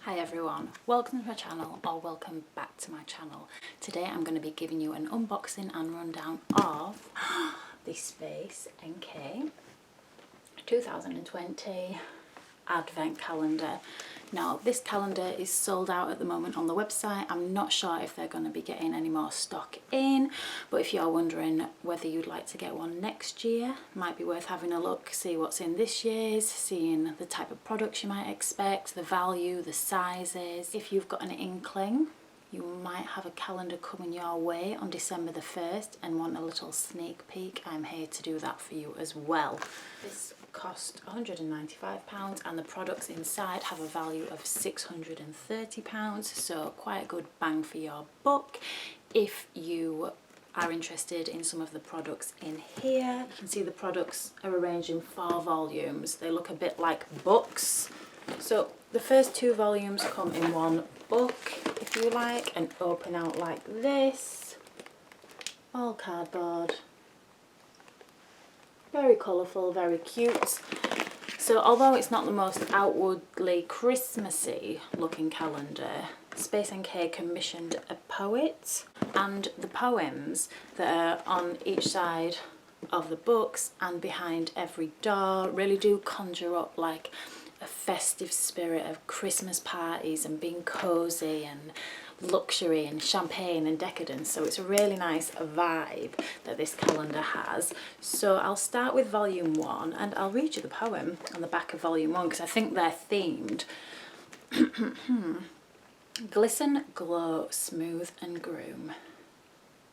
Hi everyone, welcome to my channel or welcome back to my channel. Today I'm going to be giving you an unboxing and rundown of this Face NK 2020 Advent Calendar. Now this calendar is sold out at the moment on the website. I'm not sure if they're going to be getting any more stock in, but if you're wondering whether you'd like to get one next year, might be worth having a look, see what's in this year's, seeing the type of products you might expect, the value, the sizes. If you've got an inkling, you might have a calendar coming your way on December the 1st and want a little sneak peek, I'm here to do that for you as well. This cost £195 and the products inside have a value of £630, so quite a good bang for your buck. If you are interested in some of the products in here, you can see the products are arranged in 4 volumes. They look a bit like books. So the first 2 volumes come in one book, if you like, and open out like this. All cardboard. Very colourful, very cute. So although it's not the most outwardly Christmassy looking calendar, Space NK commissioned a poet, and the poems that are on each side of the books and behind every door really do conjure up like a festive spirit of Christmas parties and being cosy and luxury and champagne and decadence. So it's a really nice vibe that this calendar has. So I'll start with volume 1 and I'll read you the poem on the back of volume 1 because I think they're themed. Glisten, glow, smooth and groom.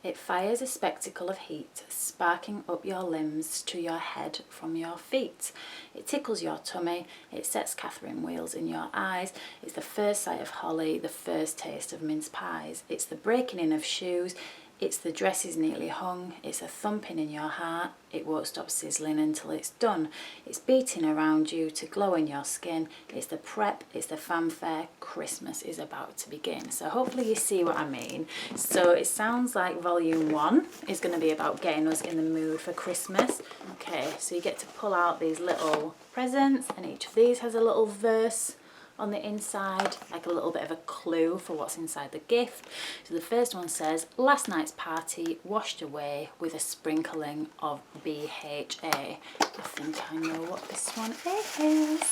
It fires a spectacle of heat, sparking up your limbs to your head from your feet. It tickles your tummy, it sets Catherine wheels in your eyes. It's the first sight of holly, the first taste of mince pies. It's the breaking in of shoes, it's the dresses neatly hung. It's a thumping in your heart, it won't stop sizzling until it's done. It's beating around you to glow in your skin. It's the prep, it's the fanfare, Christmas is about to begin. So hopefully you see what I mean. So it sounds like volume 1 is going to be about getting us in the mood for Christmas. Okay, so you get to pull out these little presents and each of these has a little verse on the inside, like a little bit of a clue for what's inside the gift. So the first one says, last night's party washed away with a sprinkling of BHA. I think I know what this one is.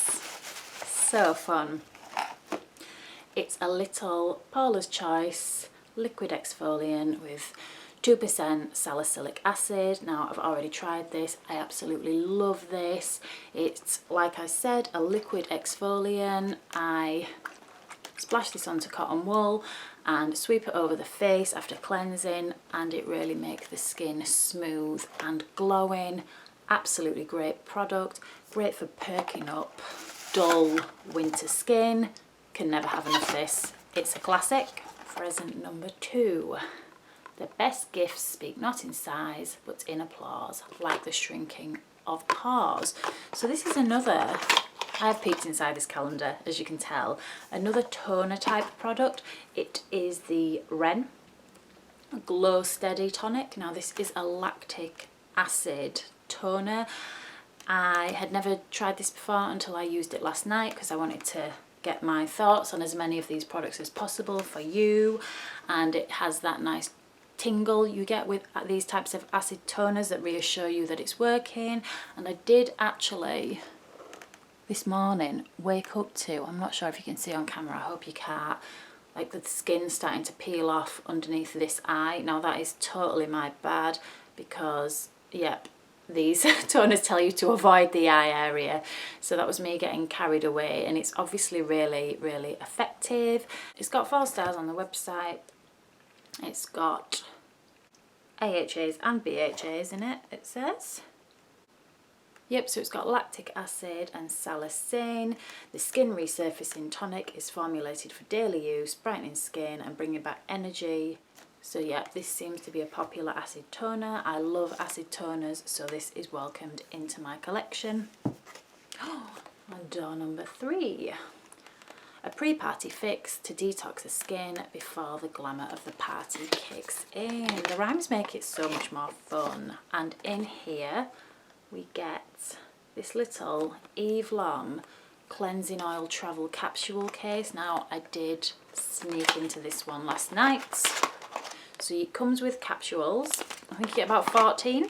So fun. It's a little Paula's Choice liquid exfoliant with 2% salicylic acid. Now I've already tried this, I absolutely love this. It's, like I said, a liquid exfoliant. I splash this onto cotton wool and sweep it over the face after cleansing, and it really makes the skin smooth and glowing. Absolutely great product, great for perking up dull winter skin. Can never have enough of this. It's a classic. Present number 2. The best gifts speak not in size, but in applause, like the shrinking of pores. So this is another, I've peeked inside this calendar, as you can tell, another toner type product. It is the Ren Glow Steady Tonic. Now this is a lactic acid toner. I had never tried this before until I used it last night because I wanted to get my thoughts on as many of these products as possible for you, and it has that nice tingle you get with these types of acid toners that reassure you that it's working. And I did actually this morning wake up to, I'm not sure if you can see on camera, I hope you can't, like the skin starting to peel off underneath this eye. Now that is totally my bad because yep, these toners tell you to avoid the eye area, so that was me getting carried away, and it's obviously really effective. It's got 4 stars on the website. It's got AHAs and BHAs in it, it says. Yep, so it's got lactic acid and salicin. The skin resurfacing tonic is formulated for daily use, brightening skin and bringing back energy. So yeah, this seems to be a popular acid toner. I love acid toners, so this is welcomed into my collection. Oh, and door number 3. A pre-party fix to detox the skin before the glamour of the party kicks in. The rhymes make it so much more fun. And in here we get this little Eve Lom cleansing oil travel capsule case. Now I did sneak into this one last night. So it comes with capsules. I think you get about 14.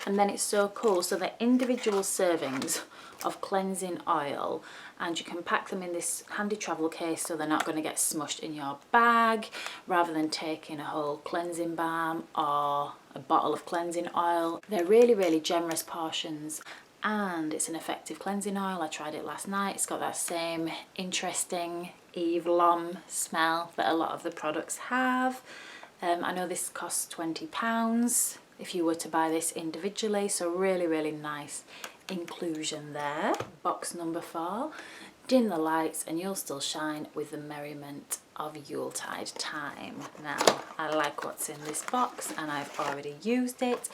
And then it's so cool. So they're individual servings of cleansing oil, and you can pack them in this handy travel case so they're not going to get smushed in your bag, rather than taking a whole cleansing balm or a bottle of cleansing oil. They're really, really generous portions, and it's an effective cleansing oil. I tried it last night. It's got that same interesting F-Balm smell that a lot of the products have. I know this costs £20 if you were to buy this individually, so really, really nice inclusion there. Box number 4, dim the lights and you'll still shine with the merriment of Yuletide time. Now, I like what's in this box and I've already used it.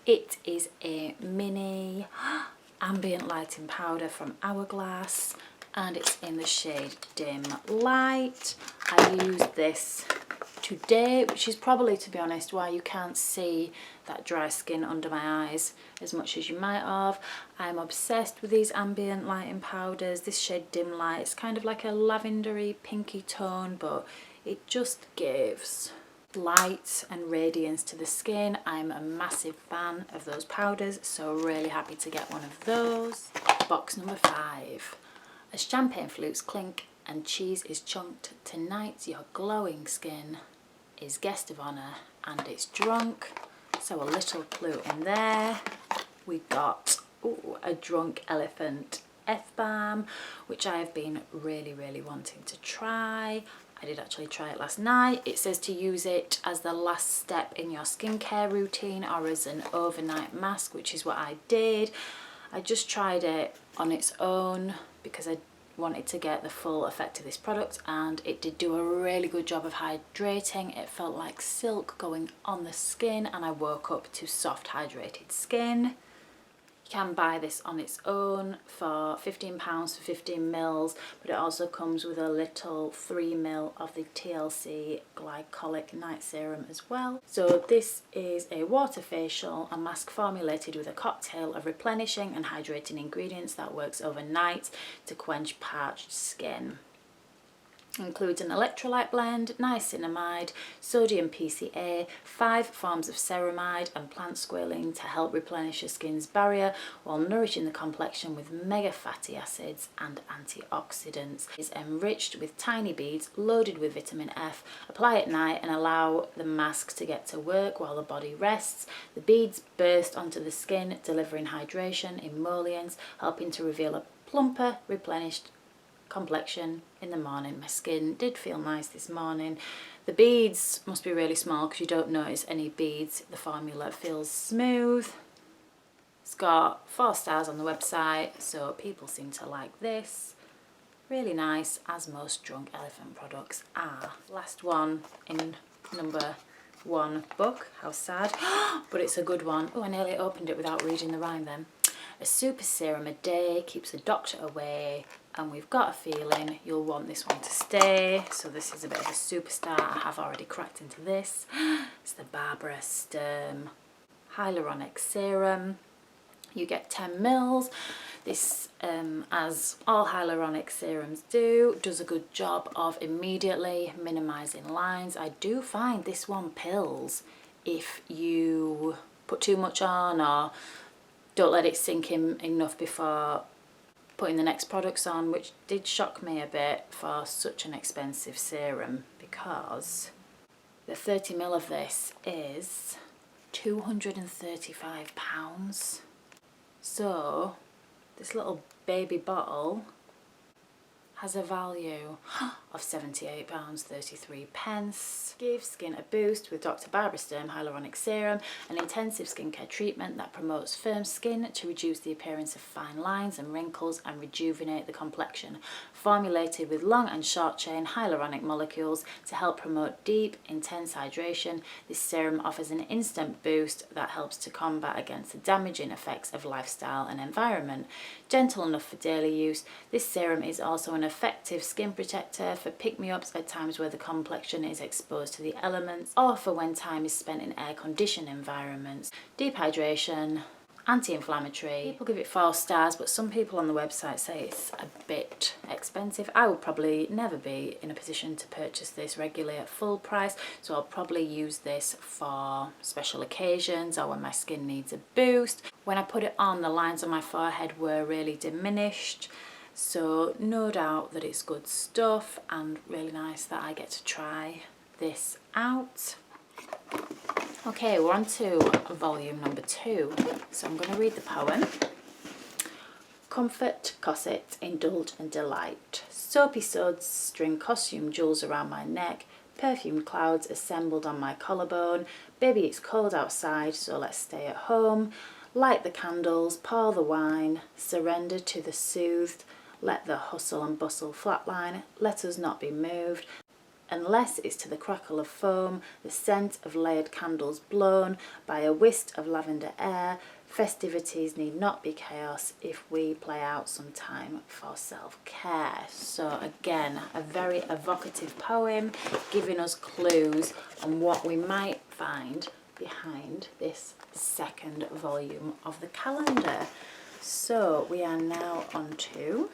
It is a mini ambient lighting powder from Hourglass, and it's in the shade Dim Light. I used this today, which is probably, to be honest, why you can't see that dry skin under my eyes as much as you might have. I'm obsessed with these ambient lighting powders. This shade Dim Light, it's kind of like a lavendery pinky tone, but it just gives light and radiance to the skin. I'm a massive fan of those powders, so really happy to get one of those. Box number 5. As champagne flutes clink and cheese is chunked, tonight your glowing skin is guest of honour and it's drunk. So a little clue in there. We got a Drunk Elephant F-Balm, which I have been really, really wanting to try. I did actually try it last night. It says to use it as the last step in your skincare routine or as an overnight mask, which is what I did. I just tried it on its own because I wanted to get the full effect of this product, and it did do a really good job of hydrating. It felt like silk going on the skin and I woke up to soft hydrated skin. You can buy this on its own for £15 for 15 mils, but it also comes with a little 3 ml of the TLC Glycolic Night Serum as well. So this is a water facial, a mask formulated with a cocktail of replenishing and hydrating ingredients that works overnight to quench parched skin. Includes an electrolyte blend, niacinamide, sodium PCA, 5 forms of ceramide and plant squalene to help replenish your skin's barrier while nourishing the complexion with mega fatty acids and antioxidants. It's enriched with tiny beads loaded with vitamin F. Apply at night and allow the mask to get to work while the body rests. The beads burst onto the skin, delivering hydration, emollients, helping to reveal a plumper, replenished complexion in the morning. My skin did feel nice this morning. The beads must be really small because you don't notice any beads. The formula feels smooth. It's got 4 stars on the website, so people seem to like this. Really nice, as most Drunk Elephant products are. Last one in number 1 book. How sad, but it's a good one. Oh, I nearly opened it without reading the rhyme then. A super serum a day keeps the doctor away, and we've got a feeling you'll want this one to stay. So this is a bit of a superstar. I have already cracked into this. It's the Barbara Sturm Hyaluronic Serum. You get 10 mils. This, as all hyaluronic serums do, does a good job of immediately minimising lines. I do find this one pills if you put too much on or don't let it sink in enough before putting the next products on, which did shock me a bit for such an expensive serum, because the 30 ml of this is £235. So this little baby bottle has a value of £78.33. Give skin a boost with Dr. Barbara Sturm Hyaluronic Serum, an intensive skincare treatment that promotes firm skin to reduce the appearance of fine lines and wrinkles and rejuvenate the complexion. Formulated with long and short chain hyaluronic molecules to help promote deep, intense hydration, this serum offers an instant boost that helps to combat against the damaging effects of lifestyle and environment. Gentle enough for daily use, this serum is also an effective skin protector for pick-me-ups at times where the complexion is exposed to the elements, or for when time is spent in air-conditioned environments. Deep hydration anti-inflammatory. People give it 4 stars, but some people on the website say it's a bit expensive. I would probably never be in a position to purchase this regularly at full price, so I'll probably use this for special occasions or when my skin needs a boost. When I put it on, the lines on my forehead were really diminished, so no doubt that it's good stuff and really nice that I get to try this out. Okay, we're on to volume number 2. So I'm going to read the poem. Comfort, cosset, indulge and delight. Soapy suds string costume jewels around my neck. Perfumed clouds assembled on my collarbone. Baby, it's cold outside, so let's stay at home. Light the candles, pour the wine. Surrender to the soothed. Let the hustle and bustle flatline. Let us not be moved. Unless it's to the crackle of foam, the scent of layered candles blown by a whisk of lavender air. Festivities need not be chaos if we play out some time for self-care. So again, a very evocative poem, giving us clues on what we might find behind this second volume of the calendar. So we are now on to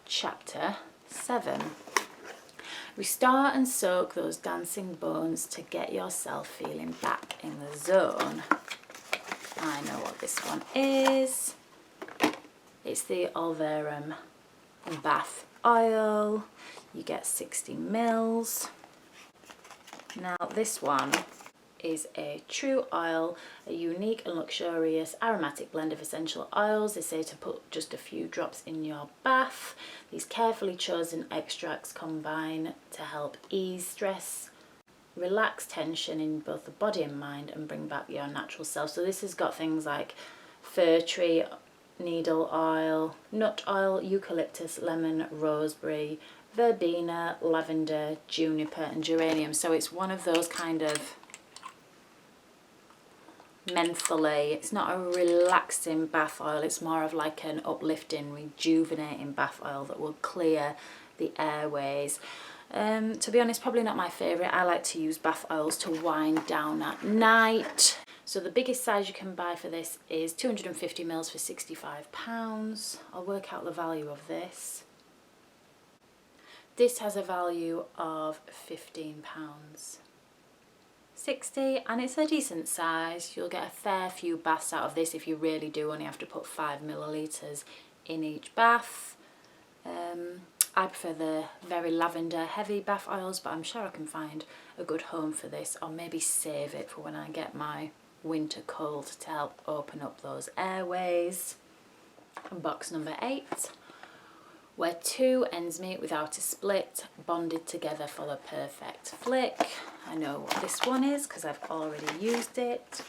chapter 7. Restore and soak those dancing bones to get yourself feeling back in the zone. I know what this one is. It's the Olverum Bath Oil. You get 60 mils. Now this one is a true oil, a unique and luxurious aromatic blend of essential oils. They say to put just a few drops in your bath. These carefully chosen extracts combine to help ease stress, relax tension in both the body and mind, and bring back your natural self. So this has got things like fir tree needle oil, nut oil, eucalyptus, lemon, roseberry, verbena, lavender, juniper and geranium. So it's one of those kind of mentholy, it's not a relaxing bath oil, it's more of like an uplifting, rejuvenating bath oil that will clear the airways. To be honest, probably not my favourite. I like to use bath oils to wind down at night. So the biggest size you can buy for this is 250 mils for £65. I'll work out the value of this. This has a value of £15. 60, and it's a decent size. You'll get a fair few baths out of this if you really do only have to put 5 millilitres in each bath. I prefer the very lavender heavy bath oils, but I'm sure I can find a good home for this, or maybe save it for when I get my winter cold to help open up those airways. And box number 8. Where 2 ends meet without a split, bonded together for the perfect flick. I know what this one is because I've already used it.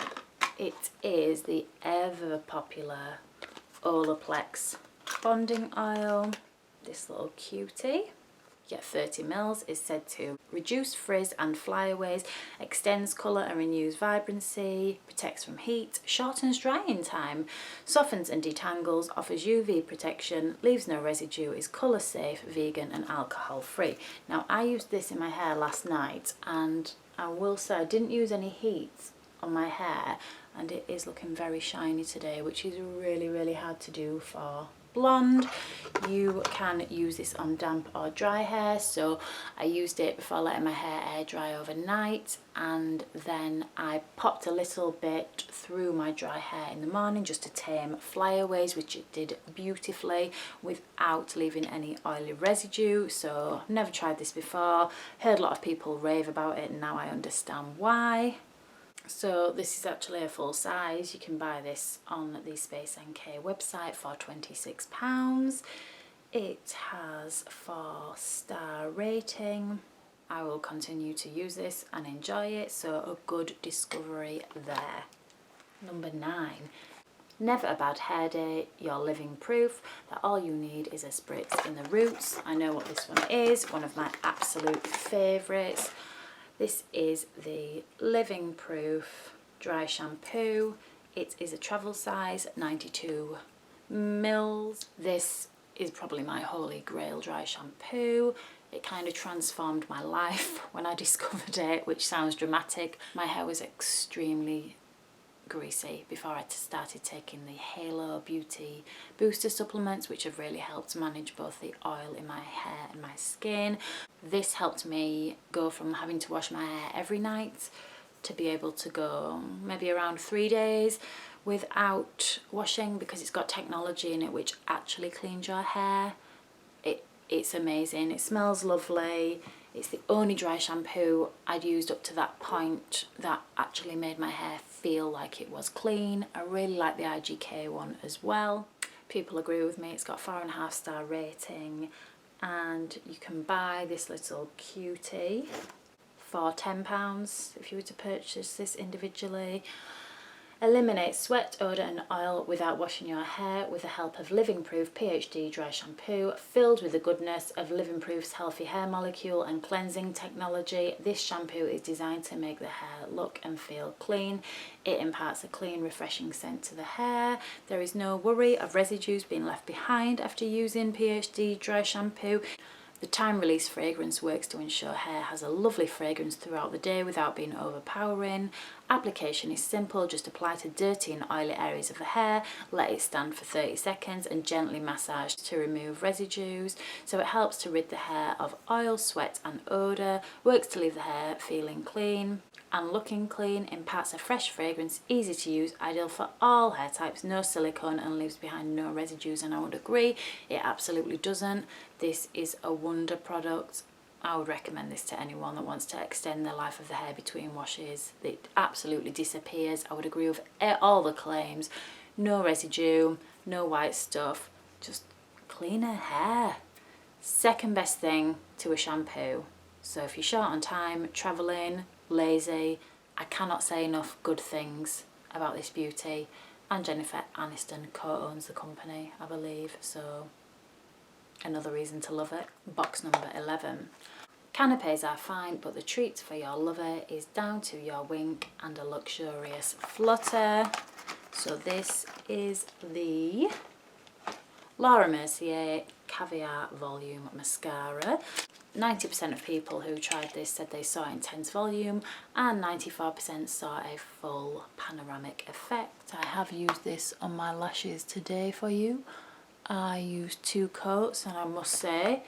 It is the ever popular Olaplex Bonding Oil. This little cutie. You get 30 mils, is said to reduce frizz and flyaways, extends colour and renews vibrancy, protects from heat, shortens drying time, softens and detangles, offers UV protection, leaves no residue, is colour safe, vegan and alcohol free. Now I used this in my hair last night, and I will say I didn't use any heat on my hair, and it is looking very shiny today, which is really hard to do for blonde. You can use this on damp or dry hair, so I used it before letting my hair air dry overnight, and then I popped a little bit through my dry hair in the morning just to tame flyaways, which it did beautifully without leaving any oily residue. So I've never tried this before, heard a lot of people rave about it, and now I understand why. So this is actually a full size. You can buy this on the Space NK website for £26. It has 4-star rating. I will continue to use this and enjoy it, so a good discovery there. Number 9. Never a bad hair day, you're living proof that all you need is a spritz in the roots. I know what this one is, one of my absolute favourites. This is the Living Proof Dry Shampoo. It is a travel size, 92 mils. This is probably my holy grail dry shampoo. It kind of transformed my life when I discovered it, which sounds dramatic. My hair was extremely greasy before I started taking the Halo Beauty Booster supplements, which have really helped manage both the oil in my hair and my skin. This helped me go from having to wash my hair every night to be able to go maybe around 3 days without washing, because it's got technology in it which actually cleans your hair. It's amazing. It smells lovely. It's the only dry shampoo I'd used up to that point that actually made my hair feel like it was clean. I really like the IGK one as well. People agree with me. It's got 4.5 star rating, and you can buy this little cutie for £10 if you were to purchase this individually. Eliminate sweat, odour and oil without washing your hair with the help of Living Proof PhD dry shampoo, filled with the goodness of Living Proof's healthy hair molecule and cleansing technology. This shampoo is designed to make the hair look and feel clean. It imparts a clean, refreshing scent to the hair. There is no worry of residues being left behind after using PhD dry shampoo. The time release fragrance works to ensure hair has a lovely fragrance throughout the day without being overpowering. Application is simple, just apply to dirty and oily areas of the hair, let it stand for 30 seconds and gently massage to remove residues. So it helps to rid the hair of oil, sweat and odour, works to leave the hair feeling clean and looking clean, imparts a fresh fragrance, easy to use, ideal for all hair types, no silicone and leaves behind no residues, and I would agree, it absolutely doesn't. This is a wonder product. I would recommend this to anyone that wants to extend the life of the hair between washes. It absolutely disappears. I would agree with all the claims. No residue, no white stuff, just cleaner hair. Second best thing to a shampoo. So if you're short on time, travelling, lazy, I cannot say enough good things about this beauty. And Jennifer Aniston co-owns the company, I believe, so another reason to love it. Box number 11. Canapes are fine, but the treat for your lover is down to your wink and a luxurious flutter. So this is the Laura Mercier Caviar Volume Mascara. 90% of people who tried this said they saw intense volume, and 94% saw a full panoramic effect. I have used this on my lashes today for you. I used 2 coats and I must say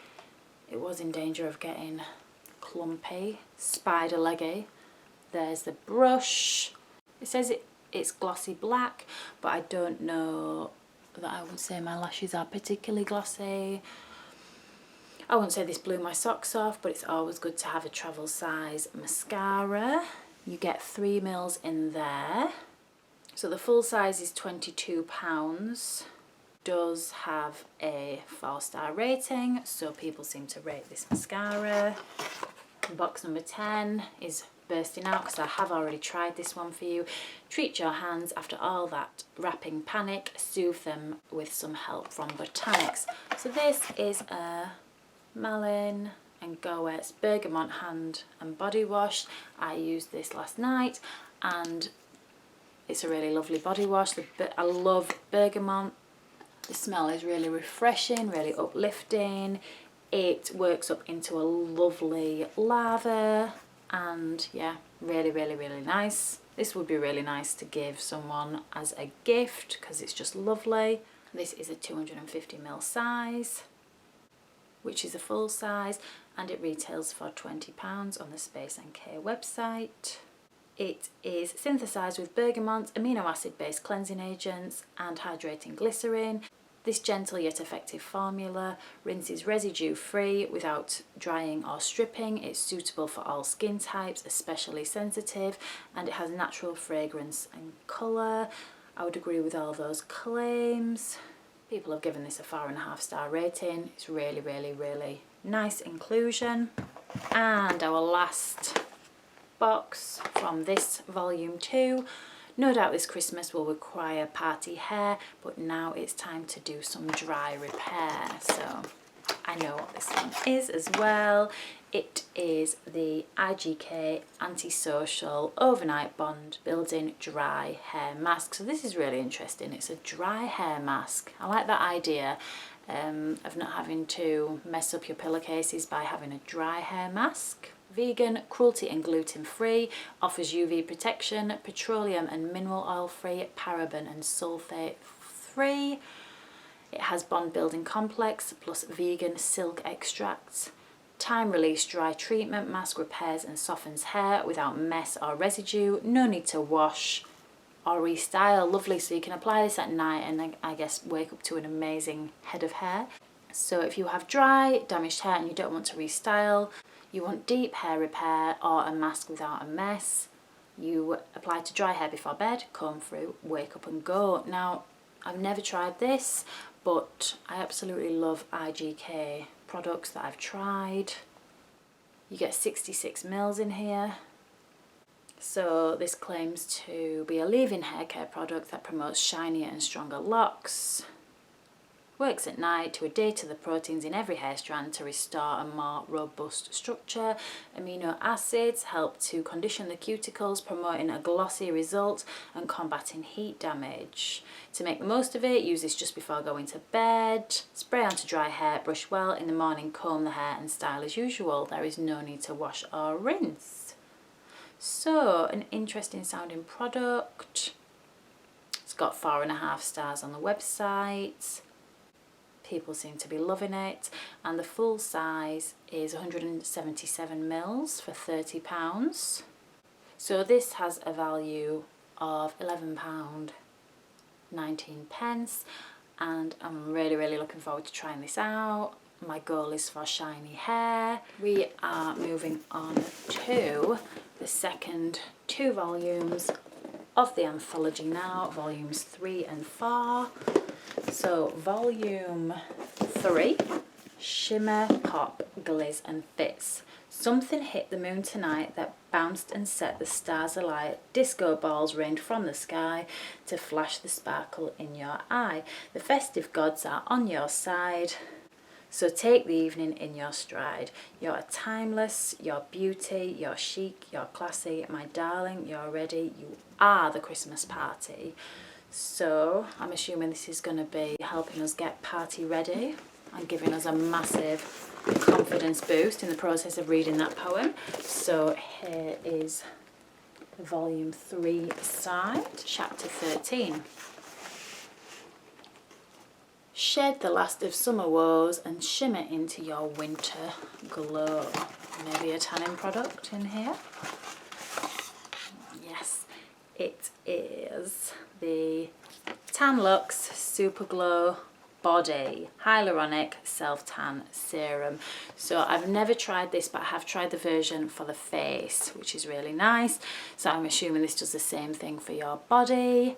it was in danger of getting clumpy, spider leggy. There's the brush. It says it's glossy black, but I don't know that I would say my lashes are particularly glossy. I wouldn't say this blew my socks off, but it's always good to have a travel size mascara. You get 3 mils in there. So the full size is £22. Does have a 4-star rating, so people seem to rate this mascara. Box number 10 is bursting out because I have already tried this one for you. Treat your hands after all that wrapping panic, soothe them with some help from Botanics. So this is a Malin and Goetz Bergamot hand and body wash. I used this last night and it's a really lovely body wash. I love Bergamot. The smell is really refreshing, really uplifting. It works up into a lovely lather and yeah, really, really, really nice. This would be really nice to give someone as a gift because it's just lovely. This is a 250ml size, which is a full size, and it retails for £20 on the Space NK website. It is synthesised with bergamot, amino acid based cleansing agents and hydrating glycerin. This gentle yet effective formula rinses residue free without drying or stripping. It's suitable for all skin types, especially sensitive, and it has natural fragrance and colour. I would agree with all those claims. People have given this a 4.5-star rating. It's really, really, really nice inclusion. And our last box from this volume 2. No doubt this Christmas will require party hair, but now it's time to do some dry repair. So I know what this one is as well. It is the IGK Antisocial Overnight Bond Building Dry Hair Mask. So this is really interesting. It's a dry hair mask. I like that idea. of not having to mess up your pillowcases by having a dry hair mask. Vegan, cruelty and gluten free, offers UV protection, petroleum and mineral oil free, paraben and sulfate free. It has bond building complex plus vegan silk extracts. Time release dry treatment mask repairs and softens hair without mess or residue. No need to wash or restyle. Lovely, so you can apply this at night and I guess wake up to an amazing head of hair. So if you have dry, damaged hair and you don't want to restyle, you want deep hair repair or a mask without a mess, you apply to dry hair before bed, comb through, wake up and go. Now, I've never tried this, but I absolutely love IGK products that I've tried. You get 66 mils in here. So this claims to be a leave-in hair care product that promotes shinier and stronger locks. Works at night to adhere to the proteins in every hair strand to restore a more robust structure. Amino acids help to condition the cuticles, promoting a glossy result and combating heat damage. To make the most of it, use this just before going to bed. Spray onto dry hair, brush well. In the morning, comb the hair and style as usual. There is no need to wash or rinse. So, an interesting sounding product. It's got 4.5 stars on the website. People seem to be loving it, and the full size is 177 mils for £30. So this has a value of £11.19, and I'm really looking forward to trying this out. My goal is for shiny hair. We are moving on to the second 2 volumes of the anthology now, volumes 3 and 4. So volume 3, Shimmer Pop Glaze and Fits. Something hit the moon tonight that bounced and set the stars alight. Disco balls rained from the sky to flash the sparkle in your eye. The festive gods are on your side, so take the evening in your stride. You're timeless, you're beauty, you're chic, you're classy. My darling, you're ready. You are the Christmas party. So I'm assuming this is going to be helping us get party ready and giving us a massive confidence boost in the process of reading that poem. So here is the volume 3 side, chapter 13. Shed the last of summer woes and shimmer into your winter glow. Maybe a tanning product in here. Yes, it is the Tan Luxe Super Glow Body Hyaluronic Self Tan Serum. So I've never tried this, but I have tried the version for the face, which is really nice. So I'm assuming this does the same thing for your body.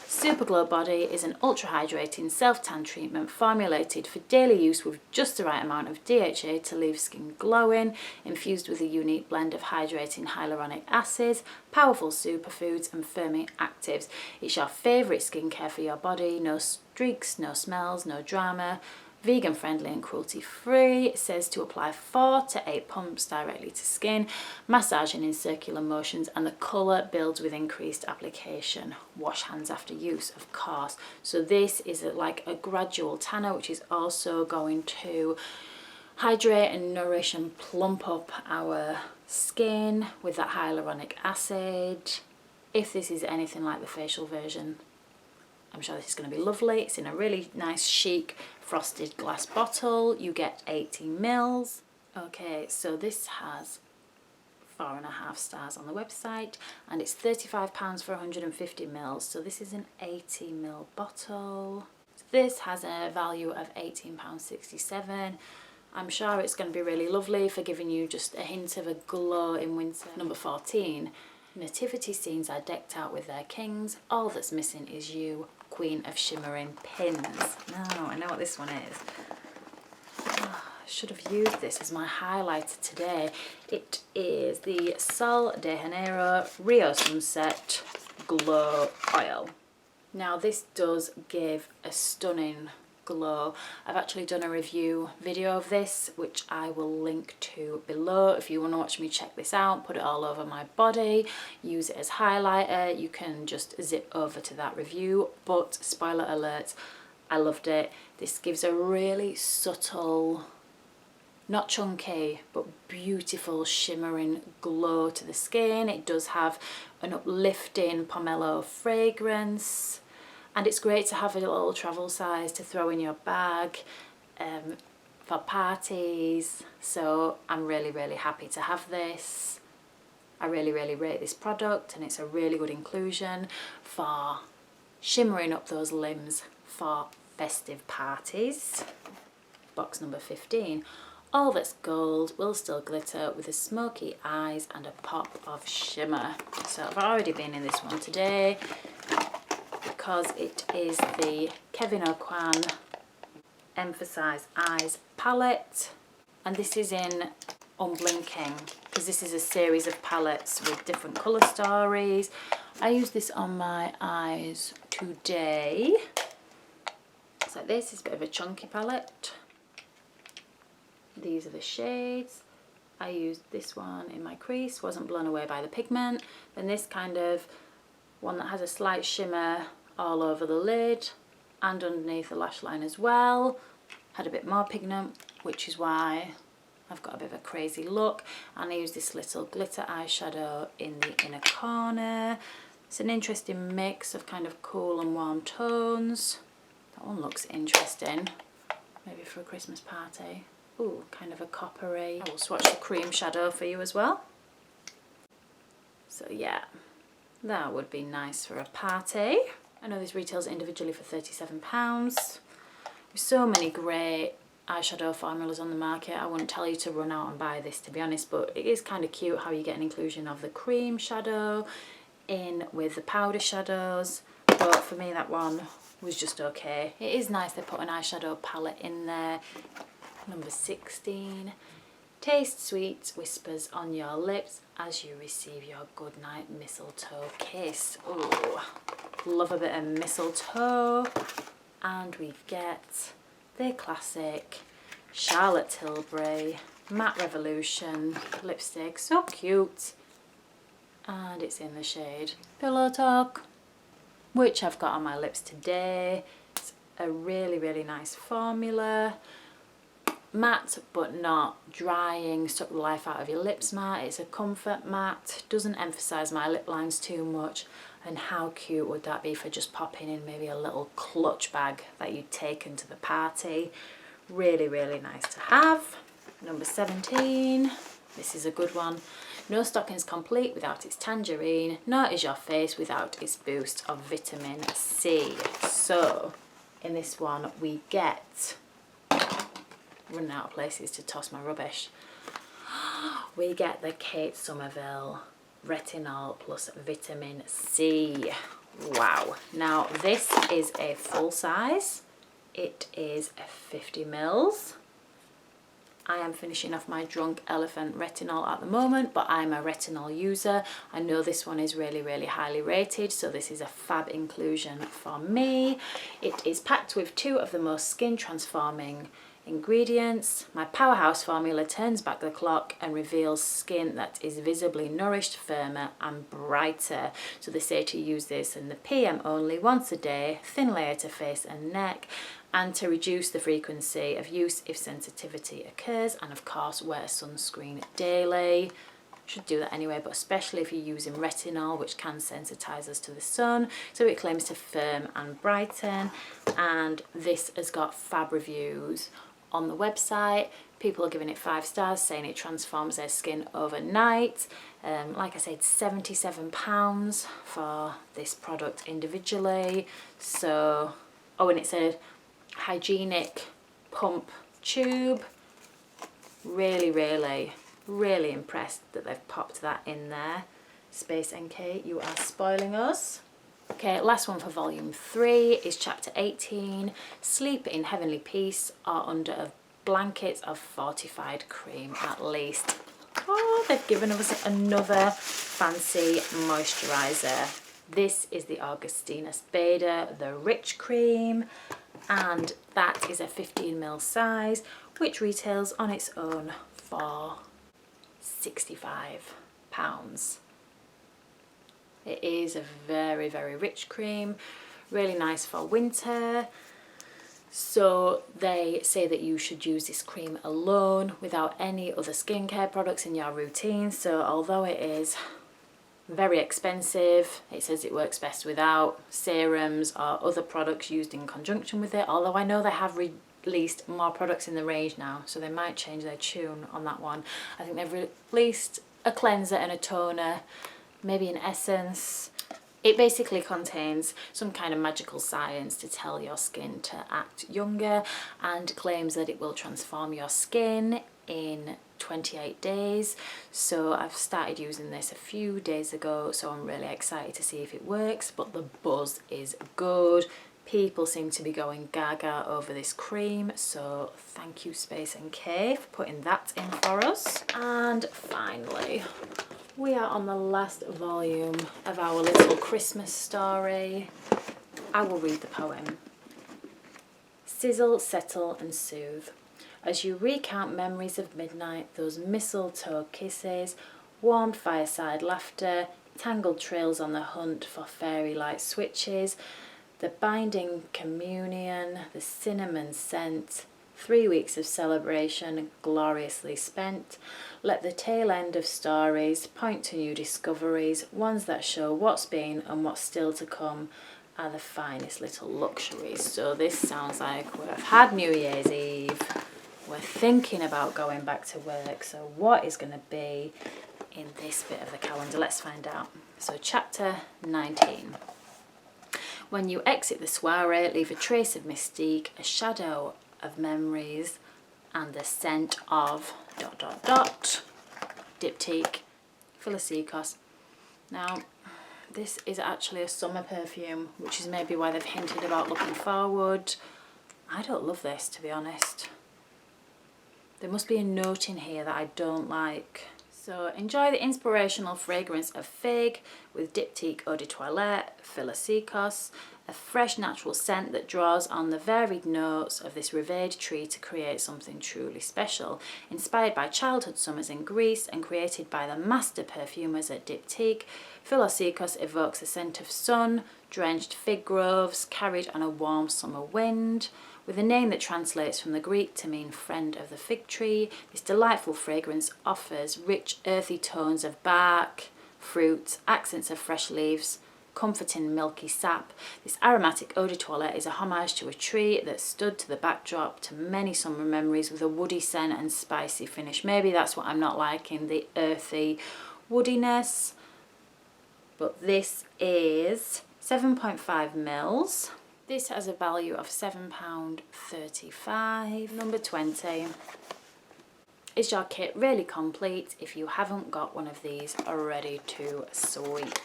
Super Glow Body is an ultra hydrating self-tan treatment formulated for daily use with just the right amount of DHA to leave skin glowing, infused with a unique blend of hydrating hyaluronic acids, powerful superfoods and firming actives. It's your favourite skincare for your body. No streaks, no smells, no drama. Vegan friendly and cruelty free. It says to apply 4 to 8 pumps directly to skin, massaging in circular motions, and the colour builds with increased application. Wash hands after use, of course. So this is like a gradual tanner, which is also going to hydrate and nourish and plump up our skin with that hyaluronic acid. If this is anything like the facial version, I'm sure this is going to be lovely. It's in a really nice chic frosted glass bottle. You get 18 mils. Okay, so this has 4.5 stars on the website and it's £35 for 150 mils. So this is an 80 ml bottle. This has a value of £18.67. I'm sure it's going to be really lovely for giving you just a hint of a glow in winter. Number 14. Nativity scenes are decked out with their kings. All that's missing is you, queen of shimmering pins. No, I know what this one is. Oh, I should have used this as my highlighter today. It is the Sol de Janeiro Rio Sunset Glow Oil. Now this does give a stunning glow. I've actually done a review video of this, which I will link to below. If you want to watch me check this out, put it all over my body, use it as highlighter, you can just zip over to that review. But spoiler alert, I loved it. This gives a really subtle, not chunky, but beautiful shimmering glow to the skin. It does have an uplifting pomelo fragrance, and it's great to have a little travel size to throw in your bag for parties. So I'm really happy to have this. I really rate this product, and it's a really good inclusion for shimmering up those limbs for festive parties. Box number 15. All That's Gold Will Still Glitter with a smoky eyes and a pop of shimmer. So I've already been in this one today because it is the Kevyn Aucoin Emphasize Eyes palette, and this is in Unblinking, because this is a series of palettes with different colour stories. I used this on my eyes today. It's like this. It's a bit of a chunky palette. These are the shades. I used this one in my crease, wasn't blown away by the pigment. Then this kind of one that has a slight shimmer all over the lid and underneath the lash line as well. Had a bit more pigment, which is why I've got a bit of a crazy look. And I use this little glitter eyeshadow in the inner corner. It's an interesting mix of kind of cool and warm tones. That one looks interesting, maybe for a Christmas party. Ooh, kind of a coppery. I will swatch the cream shadow for you as well. So yeah, that would be nice for a party. I know this retails individually for £37. There's so many great eyeshadow formulas on the market. I wouldn't tell you to run out and buy this, to be honest, but it is kind of cute how you get an inclusion of the cream shadow in with the powder shadows. But for me, that one was just okay. It is nice they put an eyeshadow palette in there. Number 16. Taste sweet whispers on your lips as you receive your goodnight mistletoe kiss. Oh, love a bit of mistletoe. And we get the classic Charlotte Tilbury Matte Revolution lipstick. So cute. And it's in the shade Pillow Talk, which I've got on my lips today. It's a really nice formula. Matte but not drying, suck the life out of your lips matte. It's a comfort matte, doesn't emphasise my lip lines too much. And how cute would that be for just popping in maybe a little clutch bag that you'd taken to the party. Really nice to have. Number 17, this is a good one. No stocking's complete without its tangerine, nor is your face without its boost of vitamin C. So in this one we get, running out of places to toss my rubbish, we get the Kate Somerville Retinol plus vitamin C. Wow. Now this is a full size. It is 50 mils. I am finishing off my Drunk Elephant Retinol at the moment, but I'm a retinol user. I know this one is really highly rated, so this is a fab inclusion for me. It is packed with 2 of the most skin transforming ingredients. My powerhouse formula turns back the clock and reveals skin that is visibly nourished, firmer and brighter. So they say to use this in the PM only, once a day, thin layer to face and neck, and to reduce the frequency of use if sensitivity occurs, and of course wear sunscreen daily. Should do that anyway, but especially if you're using retinol, which can sensitize us to the sun. So it claims to firm and brighten, and this has got fab reviews on the website. People are giving it 5 stars, saying it transforms their skin overnight. Like I said, £77 for this product individually. So, oh, and it's a hygienic pump tube. Really impressed that they've popped that in there. Space NK, you are spoiling us. Okay, last one for volume 3 is chapter 18, Sleep in Heavenly Peace or Under a Blanket of Fortified Cream at least. Oh, they've given us another fancy moisturiser. This is the Augustina Spada, the Rich Cream, and that is a 15ml size, which retails on its own for £65. It is a very rich cream, really nice for winter. So they say that you should use this cream alone without any other skincare products in your routine. So although it is very expensive, it says it works best without serums or other products used in conjunction with it. Although I know they have released more products in the range now, so they might change their tune on that one. I think they've released a cleanser and a toner, maybe an essence. It basically contains some kind of magical science to tell your skin to act younger, and claims that it will transform your skin in 28 days. So I've started using this a few days ago, so I'm really excited to see if it works, but the buzz is good. People seem to be going gaga over this cream, so thank you Space NK for putting that in for us. And finally, we are on the last volume of our little Christmas story. I will read the poem. Sizzle, settle and soothe. As you recount memories of midnight, those mistletoe kisses, warm fireside laughter, tangled trails on the hunt for fairy light switches, the binding communion, the cinnamon scent, 3 weeks of celebration gloriously spent. Let the tail end of stories point to new discoveries, ones that show what's been and what's still to come are the finest little luxuries. So this sounds like we've had New Year's Eve, we're thinking about going back to work, so what is going to be in this bit of the calendar? Let's find out. So chapter 19. When you exit the soiree, leave a trace of mystique, a shadow of memories, and the scent of ... Diptyque, Philosekos. Now, this is actually a summer perfume, which is maybe why they've hinted about looking forward. I don't love this, to be honest. There must be a note in here that I don't like. So enjoy the inspirational fragrance of fig with Diptyque Eau de Toilette, Philosekos, a fresh natural scent that draws on the varied notes of this revered tree to create something truly special. Inspired by childhood summers in Greece and created by the master perfumers at Diptyque, Philosekos evokes a scent of sun, drenched fig groves carried on a warm summer wind. With a name that translates from the Greek to mean friend of the fig tree, this delightful fragrance offers rich earthy tones of bark, fruit, accents of fresh leaves, comforting milky sap. This aromatic eau de toilette is a homage to a tree that stood to the backdrop to many summer memories with a woody scent and spicy finish. Maybe that's what I'm not liking, the earthy woodiness. But this is 7.5 mils. This has a value of £7.35. Number 20. Is your kit really complete if you haven't got one of these ready to sweep?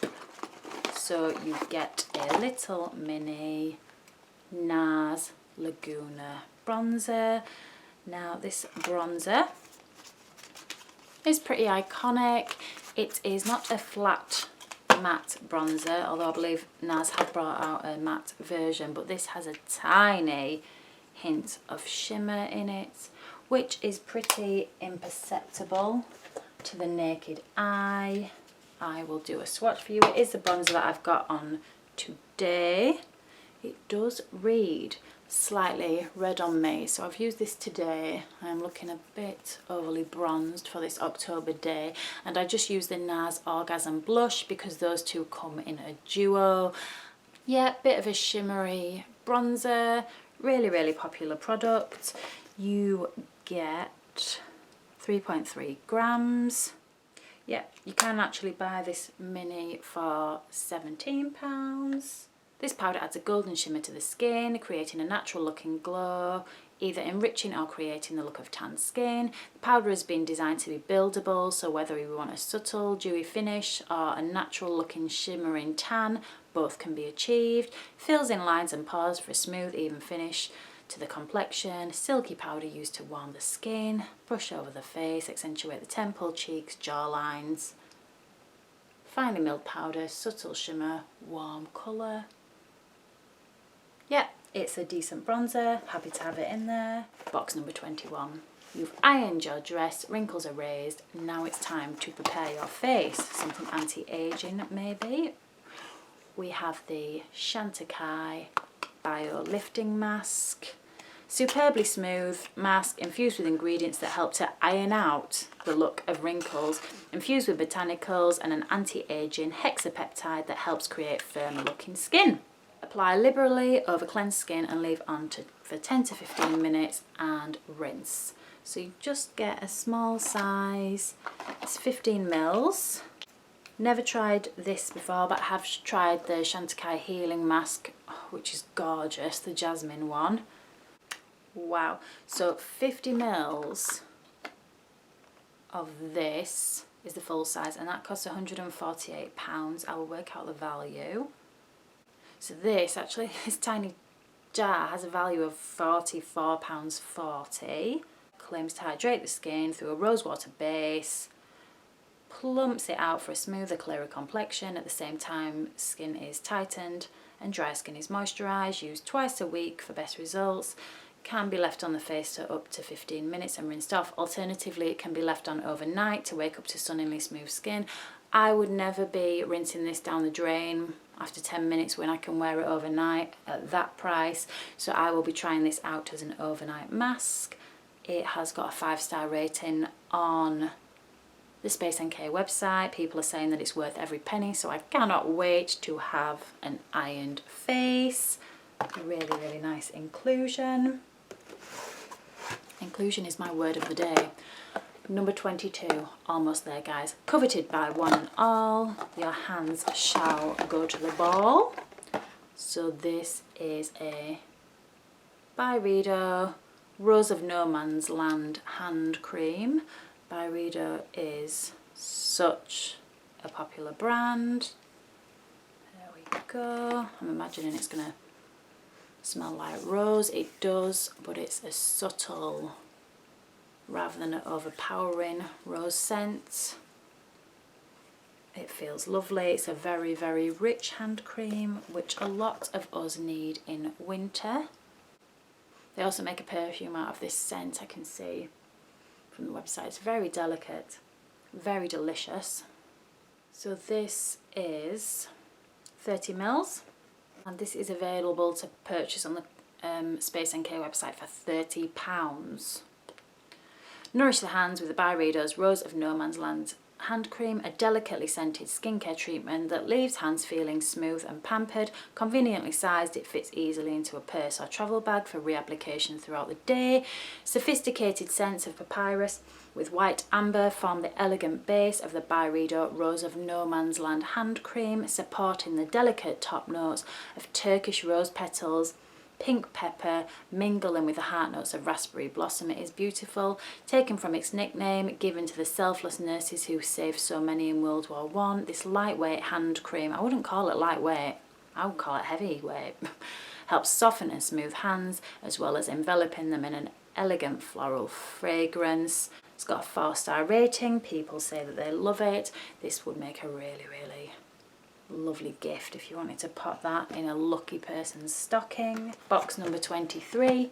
So you get a little mini NARS Laguna bronzer. Now this bronzer is pretty iconic. It is not a flat matte bronzer, although I believe NARS have brought out a matte version, but this has a tiny hint of shimmer in it, which is pretty imperceptible to the naked eye. I will do a swatch for you. It is the bronzer that I've got on today. It does read slightly red on me, so I've used this today. I'm looking a bit overly bronzed for this October day, and I just used the NARS Orgasm blush because those two come in a duo. Yeah, bit of a shimmery bronzer, really popular product. You get 3.3 grams. Yeah, you can actually buy this mini for £17. This powder adds a golden shimmer to the skin, creating a natural looking glow, either enriching or creating the look of tan skin. The powder has been designed to be buildable, so whether you want a subtle, dewy finish or a natural looking shimmering tan, both can be achieved. Fills in lines and pores for a smooth, even finish to the complexion. Silky powder used to warm the skin, brush over the face, accentuate the temple, cheeks, jawlines. Finely milled powder, subtle shimmer, warm colour. Yeah, it's a decent bronzer, happy to have it in there. Box number 21. You've ironed your dress, wrinkles are raised, now it's time to prepare your face. Something anti-aging maybe. We have the Chantecaille Bio Lifting Mask. Superbly smooth mask infused with ingredients that help to iron out the look of wrinkles, infused with botanicals and an anti-aging hexapeptide that helps create firmer looking skin. Apply liberally over cleansed skin and leave on for 10 to 15 minutes and rinse. So you just get a small size, it's 15 mils. Never tried this before, but I have tried the Chantecaille Healing Mask, which is gorgeous, the jasmine one. Wow, so 50 mils of this is the full size, and that costs £148. I will work out the value. So this, actually, this tiny jar has a value of £44.40. Claims to hydrate the skin through a rosewater base, plumps it out for a smoother, clearer complexion. At the same time, skin is tightened and dry skin is moisturised. Used twice a week for best results. Can be left on the face for up to 15 minutes and rinsed off. Alternatively, it can be left on overnight to wake up to stunningly smooth skin. I would never be rinsing this down the drain after 10 minutes when I can wear it overnight at that price. So I will be trying this out as an overnight mask. It has got a 5-star rating on the Space NK website. People are saying that it's worth every penny, so I cannot wait to have an ironed face. Really, really nice inclusion. Inclusion is my word of the day. Number 22, almost there guys. Coveted by one and all, your hands shall go to the ball. So this is a Byredo Rose of No Man's Land hand cream. Byredo is such a popular brand. There we go. I'm imagining it's gonna smell like rose. It does, but it's a subtle rather than an overpowering rose scent. It feels lovely. It's a very, very rich hand cream, which a lot of us need in winter. They also make a perfume out of this scent, I can see from the website. It's very delicate, very delicious. So this is 30 mils, and this is available to purchase on the Space NK website for £30. Nourish the hands with the Byredo's Rose of No Man's Land hand cream, a delicately scented skincare treatment that leaves hands feeling smooth and pampered. Conveniently sized, it fits easily into a purse or travel bag for reapplication throughout the day. Sophisticated scents of papyrus with white amber form the elegant base of the Byredo Rose of No Man's Land hand cream, supporting the delicate top notes of Turkish rose petals, pink pepper, mingling with the heart notes of raspberry blossom. It is beautiful, taken from its nickname given to the selfless nurses who saved so many in World War I. This lightweight hand cream, I wouldn't call it lightweight, I would call it heavyweight, helps soften and smooth hands as well as enveloping them in an elegant floral fragrance. It's got a 4-star rating. People say that they love it. This would make a really, really lovely gift if you wanted to pop that in a lucky person's stocking. Box number 23.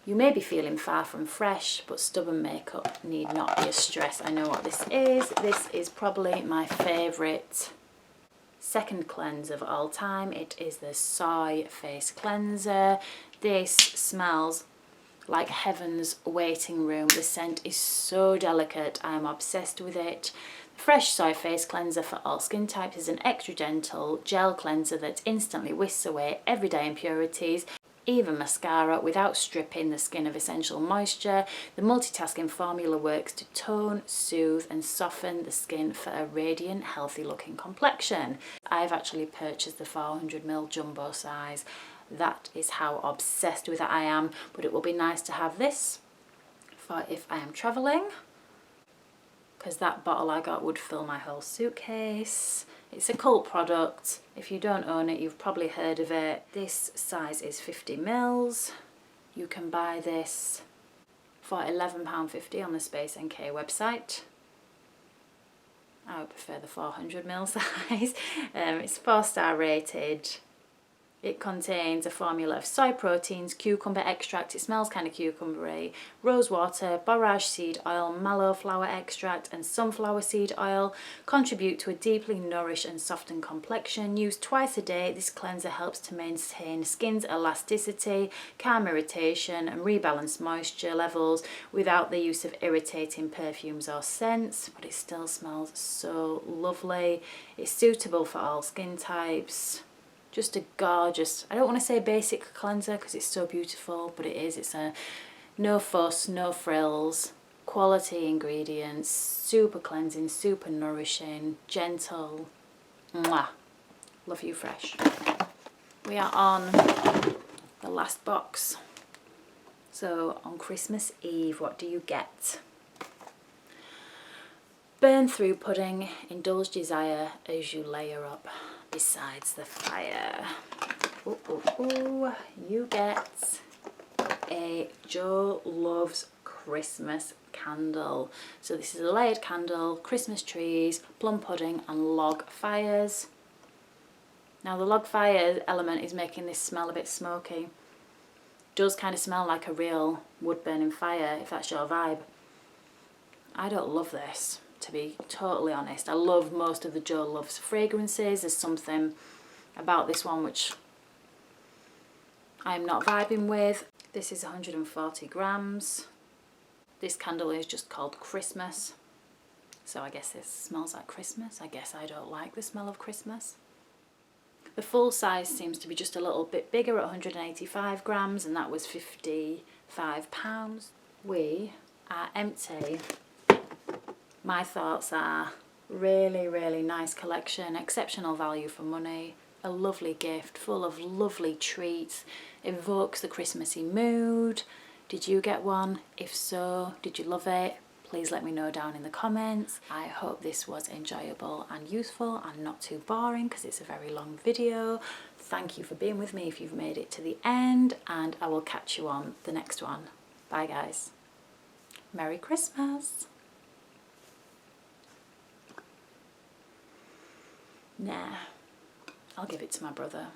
You may be feeling far from fresh, but stubborn makeup need not be a stress. I know what this is. This is probably my favourite second cleanse of all time. It is the Soy Face Cleanser. This smells like heaven's waiting room. The scent is so delicate. I am obsessed with it. Fresh Soy Face Cleanser for all skin types is an extra gentle gel cleanser that instantly whisks away everyday impurities, even mascara, without stripping the skin of essential moisture. The multitasking formula works to tone, soothe and soften the skin for a radiant, healthy looking complexion. I've actually purchased the 400ml jumbo size. That is how obsessed with it I am, but it will be nice to have this for if I am travelling, because that bottle I got would fill my whole suitcase. It's a cult product. If you don't own it, you've probably heard of it. This size is 50 mils. You can buy this for £11.50 on the Space NK website. I would prefer the 400ml size. It's 4-star rated. It contains a formula of soy proteins, cucumber extract, it smells kind of cucumbery, rose water, borage seed oil, mallow flower extract and sunflower seed oil. Contribute to a deeply nourished and softened complexion. Used twice a day, this cleanser helps to maintain skin's elasticity, calm irritation and rebalance moisture levels without the use of irritating perfumes or scents, but it still smells so lovely. It's suitable for all skin types. Just a gorgeous, I don't want to say basic cleanser because it's so beautiful, but it is. It's a no fuss, no frills, quality ingredients, super cleansing, super nourishing, gentle. Mwah. Love you fresh. We are on the last box. So on Christmas Eve, what do you get? Burn through pudding, indulge desire as you layer up besides the fire. Ooh, ooh, ooh. You get a Joe Loves Christmas candle. So this is a layered candle, Christmas trees, plum pudding and log fires. Now the log fire element is making this smell a bit smoky. Does kind of smell like a real wood burning fire, if that's your vibe. I don't love this, to be totally honest. I love most of the Joe Loves fragrances. There's something about this one which I'm not vibing with. This is 140 grams. This candle is just called Christmas. So I guess this smells like Christmas. I guess I don't like the smell of Christmas. The full size seems to be just a little bit bigger at 185 grams and that was £55. We are empty. My thoughts are really, really nice collection, exceptional value for money, a lovely gift full of lovely treats, evokes the Christmassy mood. Did you get one? If so, did you love it? Please let me know down in the comments. I hope this was enjoyable and useful and not too boring because it's a very long video. Thank you for being with me if you've made it to the end and I will catch you on the next one. Bye guys. Merry Christmas. Nah, I'll give it to my brother.